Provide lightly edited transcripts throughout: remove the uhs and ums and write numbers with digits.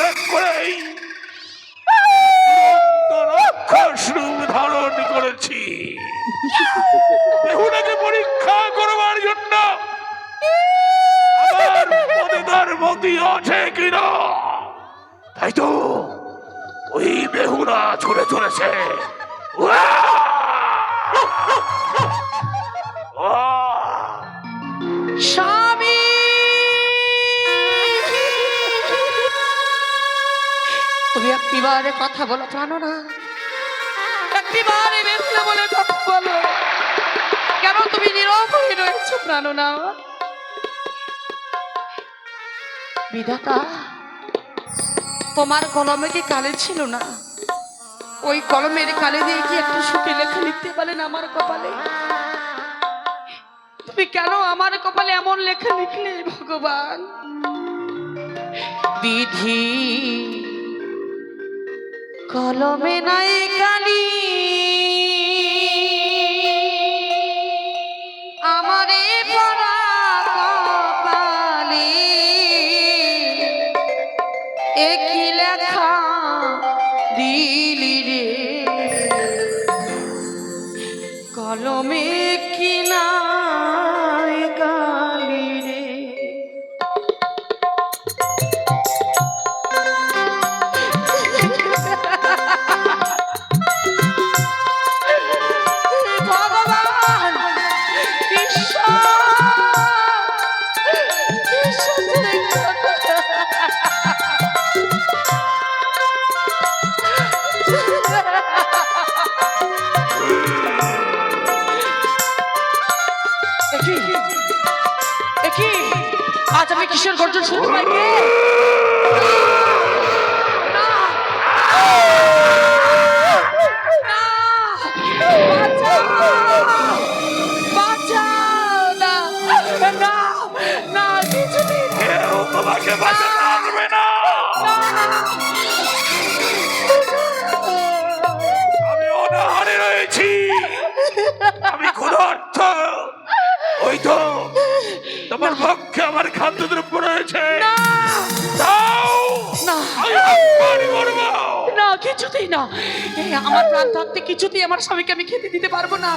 উল্লেখ করেই রাক্ষস রূপ ধারণ করেছি বেহুলাকে পরীক্ষা করবার জন্য আমার মনে তার মতি আছে কিনা। তাই তো ওই বেহুলা ছুড়ে চলেছে। স্বামী তুমি একটিবারে কথা বলো জানো না, একটিবারে বেহুলা বলে কথা বলো। কেন তুমি নীরব হয়ে রয়েছো প্রাণনা? বিধাতা তোমার কলমে কি কালি ছিল না? ওই কলমের কালি দিয়ে কি একটা সুখে লেখা লিখতে পারেন আমার কপালে? তুমি কেন আমার কপালে এমন লেখা লিখলে ভগবান? বিধি কলমে নাই কালি, আমারে পড়া কপালে একই লেখা দিলি রে, কলমে কি নাই কালি রে। ভগবান আজ আমি কিশোর গর্জন শুনতে পাই কে? না, না, বাঁচাও, না, না, না, কিছুতেই না। কেউ তোমাকে বাঁচাতে পারবে না। আমি অনাহারে রয়েছি, আমি ক্ষুধার্ত। ওই তো তোমার পক্ষে আমার খাদ্যদ্রব্য রয়েছে, দাও। না, আমি আহ্বান করবো। না, কিছুতেই না। আমার প্রাণ থাকতে কিছুতেই আমার স্বামীকে আমি খেতে দিতে পারবো না।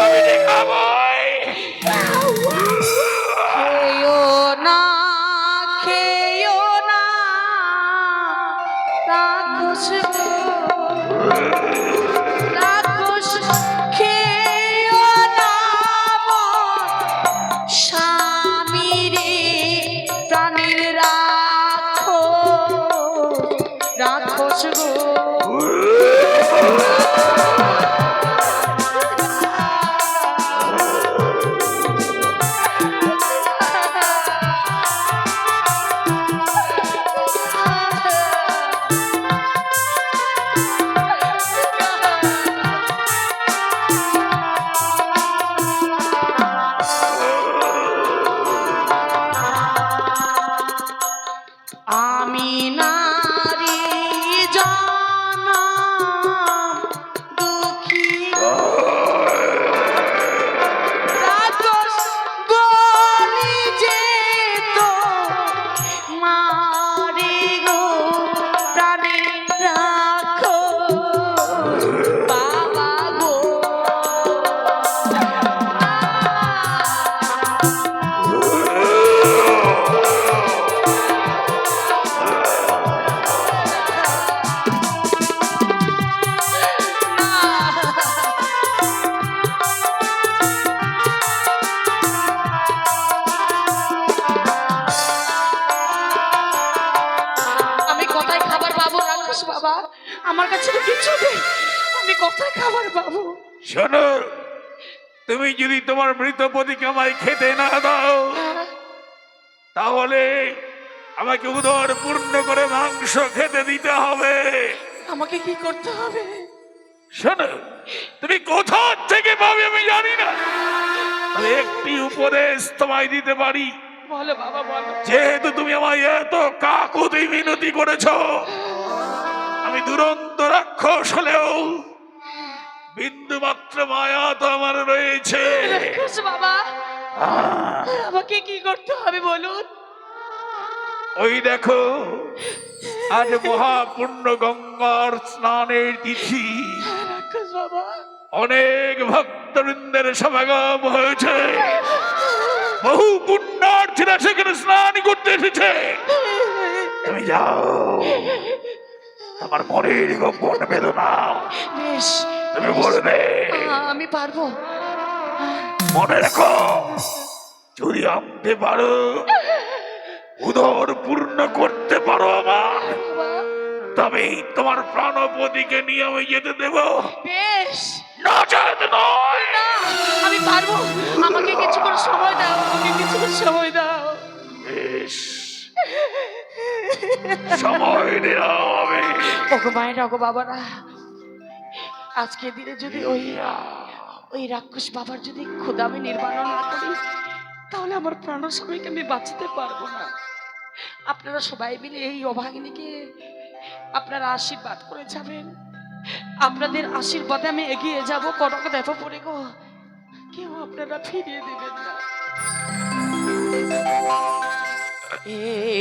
আমি দেখাবই। খেয়ো না, খেয়ো না, রাক্ষস গো, রাক্ষস খেয়ো না মোর স্বামী রে, প্রাণের রাখো রাক্ষস গো। আমি নারী জনম দুঃখী, রাক্ষস বলি যে তো মারে গো, প্রাণে রাখো বাবা গো। আমি কোথায় খাবার পাবো রাক্ষস বাবা? আমার কাছে তো কিছু নেই, আমি কোথায় খাবার পাবো? শোনো, তুমি যদি তোমার মৃত পতিকে আমায় খেতে না দাও, তাহলে আমাকে উদর পূর্ণ করে মাংস খেতে দিতে হবে। আমাকে কি করতে হবে? শোনো, তুমি কোথা থেকে পাবে আমি জানি না, তবে একটি উপদেশ তোমায় দিতে পারি। বলো বাবা বলো। যেহেতু তুমি আমায় এত কাকুতি মিনতি করেছো, আমি দুরন্ত রাক্ষস হলেও বিন্দু মাত্র মায়া তো আমার রয়েছে। রাক্ষস বাবা, আমাকে কি করতে হবে বলুন? ওই দেখো আজ মহাপূর্ণ গঙ্গার স্নানের তিথি, রাক্ষস বাবা, অনেক ভক্তবৃন্দের সমাগম হয়েছে, বহু পুণ্যার্থীরা সেখানে স্নান করতে এসেছে। তুমি যাও, তোমার মনের গোপন বেদনা বেশ, তুমি বলবে। আমি পারবো। মনে রাখো, যদি আনতে পারো, উদর পূর্ণ করতে পারো আমার, তবে তোমার প্রাণপতিকে নিয়ে আমি যেতে দেব। বেশ, না যেতে নয়। না, আমি পারবো। আমাকে কিছুক্ষণ সময় দাও, আমাকে কিছুক্ষণ সময় দাও। বেশ, সময় দেওয়া হবে। ওগো মায়েরা, ওগো বাবারা, আজকে দিনে যদি ওই রাক্ষস বাবার যদি ক্ষুধা আমি নির্বাণ না করি, তাহলে আমার প্রাণ সবাইকে আমি বাঁচাতে পারবো না। আপনারা সবাই মিলে এই অভাগিনীকে আপনারা আশীর্বাদ করে যাবেন। আপনাদের আশীর্বাদে আমি এগিয়ে যাব। কনক দেখো পড়ে গো, কেউ আপনারা ফিরিয়ে দেবেন না।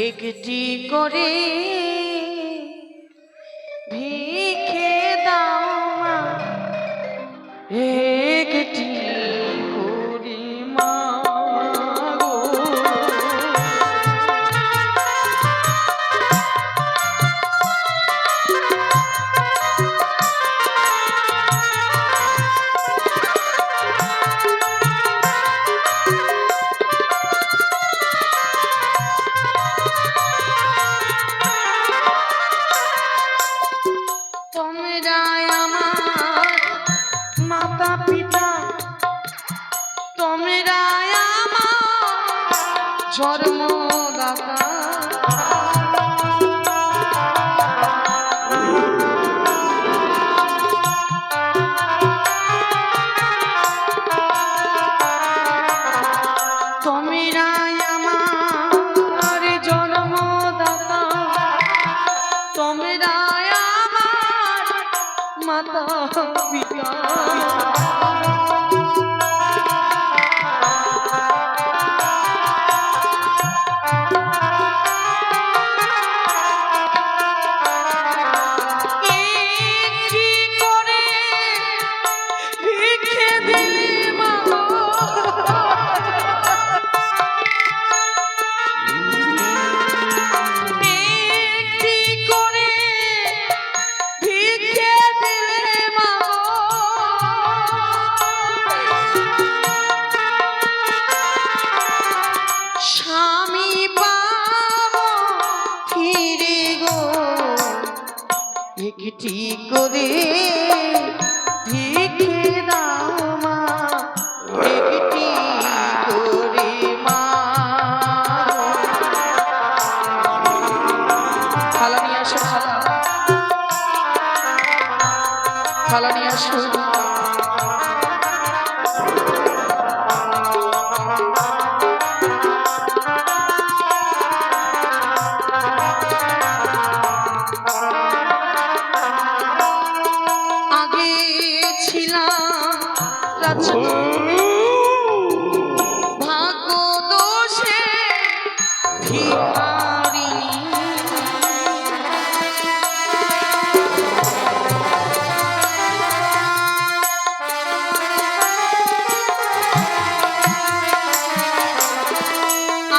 একটি করে ভিখে দাও মা, একটি করে মা গো। তোমরা আমার মাতা পিতা, তোমরা আমার জন্মদাতা। তোমরা আমার জন্মদাতা, তোমরা আমার মাতা পিতা। একটি করে ভিখে দিলে মা গো, একটি করে ভিখে দিলে মা গো। স্বামী পাবো ফিরে গো, একটি করে ভিখে দাও মা, একটি করে মা। থালা নিয়ে আসো, থালা, থালা নিয়ে আসো। আগে ছিলাম রাজকুমারী, ভাগ্য দোষে ভিখারিণী।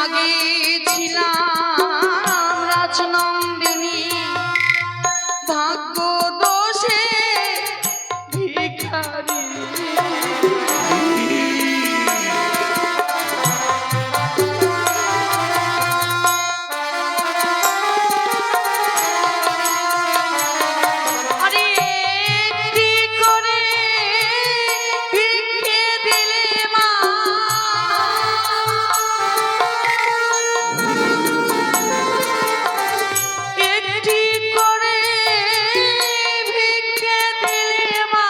আগে ছিলাম রাজনন্দিনী, ভাগ্য দোষে ভিখারিণী। আরে একটি করে ভিখে দিলে মা, একটি করে ভিখে দিলে মা।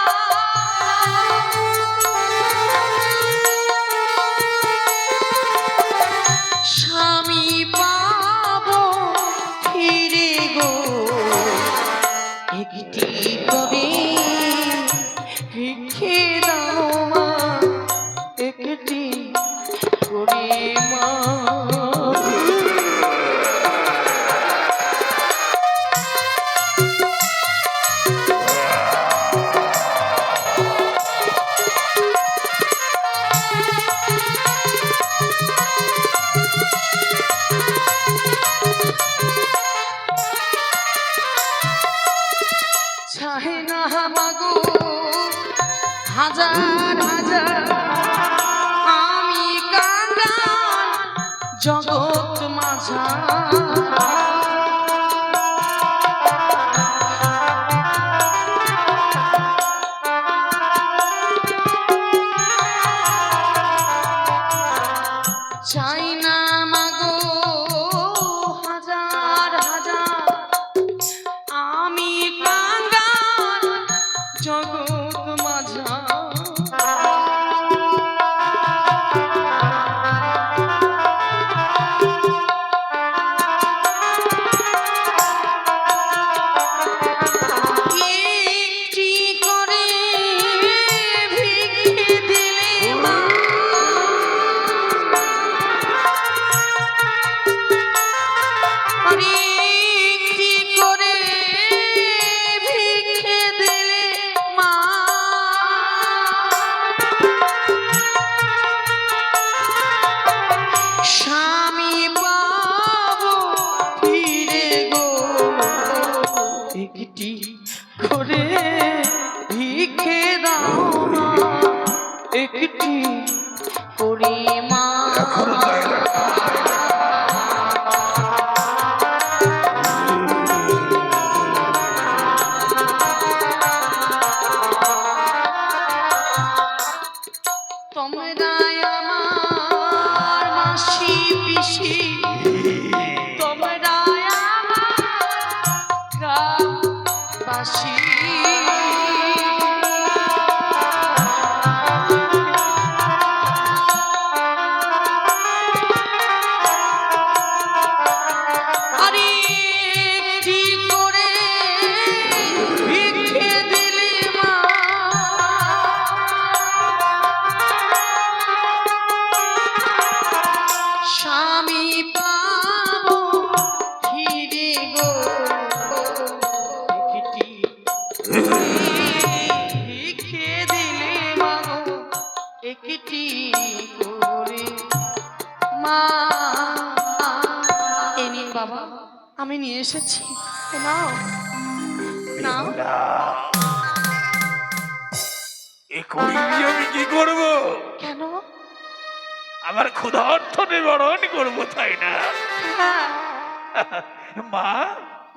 স্বামী পাবো ফিরে গো, একটি করে ভিখে দাও মা, একটি করে মা। চাই না মাগো হাজার হাজার আমি কাঙ্গাল জগৎ মাঝা চাই না মাগো হাজার হাজার আমি কাঙ্গাল জগৎ মাঝা একটি করে ভিক্ষে দিলে মা একটি করে ভিক্ষে দিলে মা স্বামী পাবো ফিরে গো একটি করে ভিক্ষে দাও মা একটি করে মা এখনো দেয় না। তোমরা আমার মাসি পিসি তোমরা আমার গ্রামবাসী আরে একটি করে ভিক্ষে দিলে মা স্বামী পাবো ফিরে গো একটি ভিক্ষে দিলে মাগো একটি করে মা এ নিন বাবা আমি নিয়ে এসেছি নাও নাও না। এ করি আমি কি করব? কেন আমার ক্ষুধার্ত নিবারণ করবো, তাই না? হ্যাঁ মা,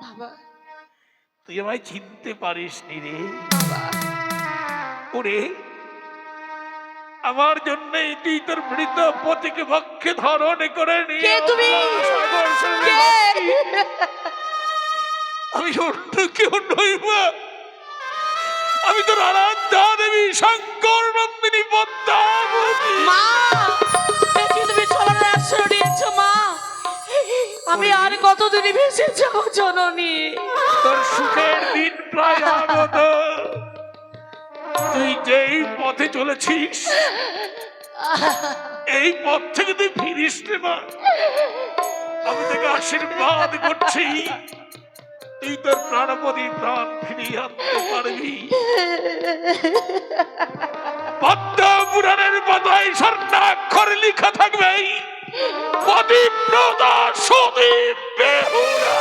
বাবা তুই আমায় চিনতে পারিস নি রে। বাবা ওরে, আমার জন্য তুই তোর মৃত পতিকে বক্ষে ধারণ করে নিয়ে কে তুমি? সাগর সঙ্গে কে? আমি অন্য কেউ নই মা, আমি তোর আরাধ্যা দেবী শঙ্কর নন্দিনী পদ্মাবতী। মা দেখি তুমি চলার আশ্রয় নিয়েছো মা আমি আর কতদিনই ভেসে যাবো জননী তোর সুখের দিন প্রায় আগত। তুই যেই পথে চলেছিস এই পথ থেকে তুই ফিরিস রে মা। আমি তোকে আশীর্বাদ করছি, তুই তোর প্রাণপতি প্রাণ ফিরিয়ে আনতে পারবি। পদ্মা পুরাণের পাতায় স্বর্ণাক্ষরে লেখা থাকবে পতিব্রতা সুদীপ বেহুলা।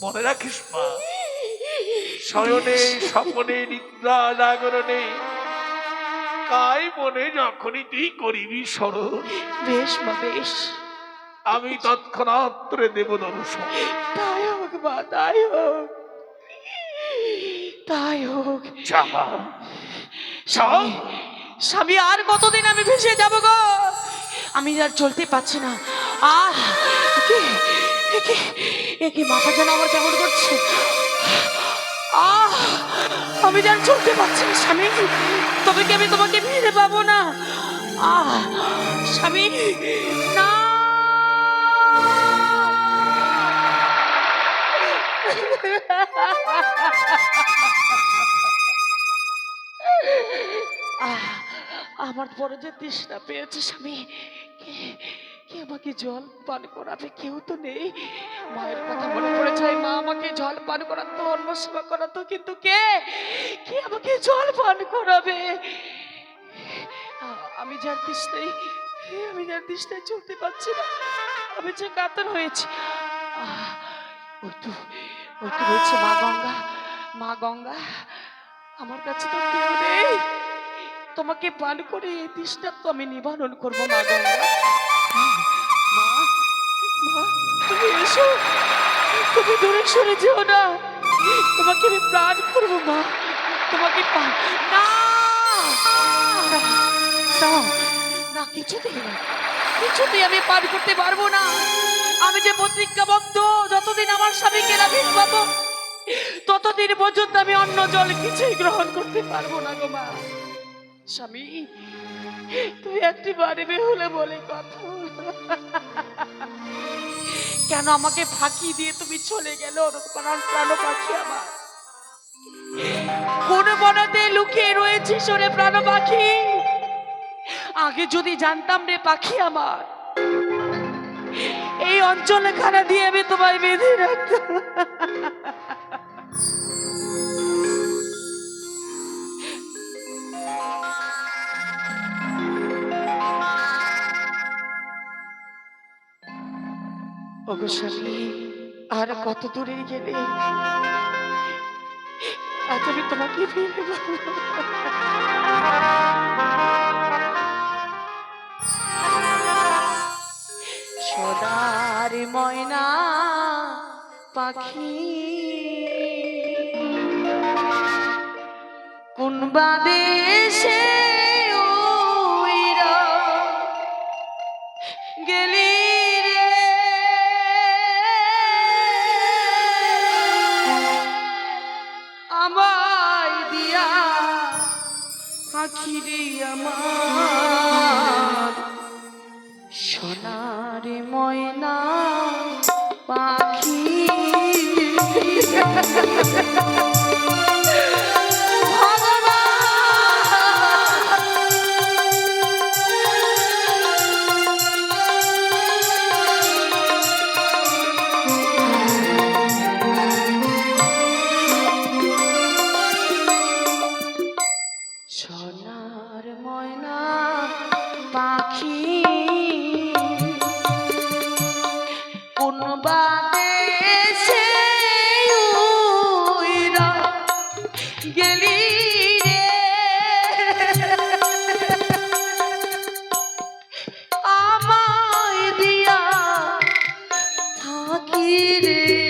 মনে রাখিস মা, শয়নে স্বপনে নিদ্রা জাগরণে কাই মনে যখনই তুই করিবি স্মরণ, বেশ মা বেশ আমি তৎক্ষণাৎ তোরে দেব দর্শন। তাই হোক মা তাই হোক তাই হোক যা মা, যা। স্বামী আর কতদিন আমি ভেসে যাব গো আমি আর চলতে পারছি না আহ কি মাথা যেন আমার কেমন করছে আমি আর চলতে পারছি না স্বামী তবে কি আমি তোমাকে ফিরে পাবো না স্বামী না আমার বড় যে তৃষ্ণা পেয়েছে স্বামী কে আমাকে জল পান করাবে কেউ তো নেই মায়ের কথা মনে পড়ে যায় মা আমাকে জল পান করাতো অন্ন সেবা করাতো কিন্তু কে কে আমাকে জল পান করাবে আমি যার তৃষ্ণায় চলতে পারছি না আমি যে কাতর হয়েছি ওই তো ওই তো রয়েছে মা গঙ্গা। মা গঙ্গা, আমার কাছে তো কেউ নেই, তোমাকে পান করে এই তৃষ্ণা তো আমি নিবারণ করবো মা গঙ্গা। মা, মা, তুমি এসো, তুমি দূরে সরে যেও না, তোমাকে আমি প্রাণ করবো মা, তোমাকে না না না, কিছুতেই না, কিছুতেই আমি পার করতে পারবো না। আমি যে প্রতিজ্ঞাবদ্ধ, যতদিন আমার স্বামীকে না পাবো ততদিন পর্যন্ত আমি অন্য জল কিছুই গ্রহণ করতে পারবো না গো মা। স্বামী, তুই একটি বাড়ি হলে বলে কথা, কেন আমাকে ফাঁকি দিয়ে তুমি চলে গেল প্রাণ পাখি আমার? কোন বনেতে লুকিয়ে রয়েছিস রে প্রাণ পাখি? আগে যদি জানতাম রে পাখি আমার, এই অঞ্চলে খানা দিয়ে আমি তোমায় বেঁধে রাখতাম। ওগো স্বামী, আর কত দূরে গেলে আজ আমি তোমাকে ফিরে পাবো? সদার ময়না পাখি কোন বাদেশে উইরা গেলি রে, আমায় দিয়া পাখি রে আমার, সোনার ময়না পাখি। সোনার ময়না পাখি কোন বাদেশে উইরা গেলি রে, আমায় দিয়া থাকি রে